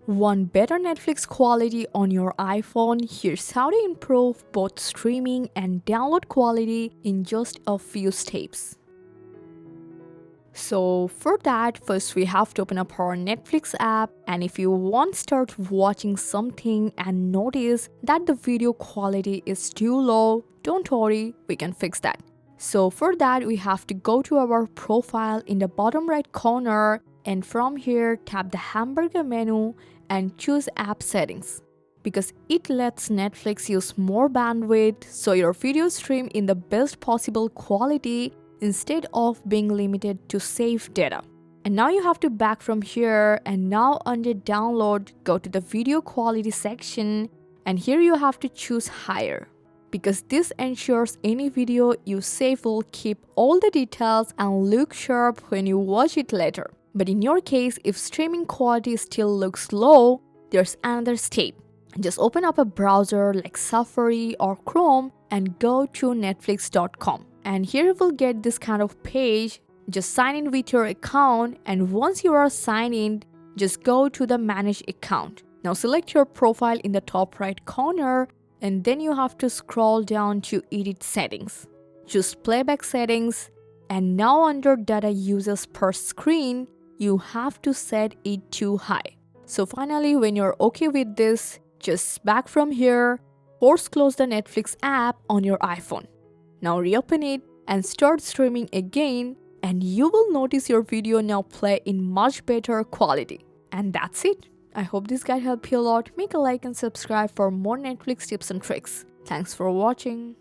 Want better Netflix quality on your iPhone? Here's how to improve both streaming and download quality in just a few steps. So for that, first we have to open up our Netflix app, and if you want to start watching something and notice that the video quality is too low, don't worry, we can fix that. So for that, we have to go to our profile in the bottom right corner, and from here tap the hamburger menu and choose app settings, because it lets Netflix use more bandwidth so your video stream in the best possible quality instead of being limited to safe data. And now you have to back from here, and now under download go to the video quality section, and here you have to choose higher, because this ensures any video you save will keep all the details and look sharp when you watch it later. But in your case, if streaming quality still looks low, there's another step. Just open up a browser like Safari or Chrome and go to netflix.com. And here you will get this kind of page. Just sign in with your account, and once you are signed in, just go to the Manage Account. Now select your profile in the top right corner, and then you have to scroll down to Edit Settings. Choose Playback Settings, and now under Data Users Per Screen, you have to set it to high. So finally, when you're okay with this, just back from here, force close the Netflix app on your iPhone. Now reopen it and start streaming again, and you will notice your video now play in much better quality. And that's it. I hope this guide helped you a lot. Make a like and subscribe for more Netflix tips and tricks. Thanks for watching.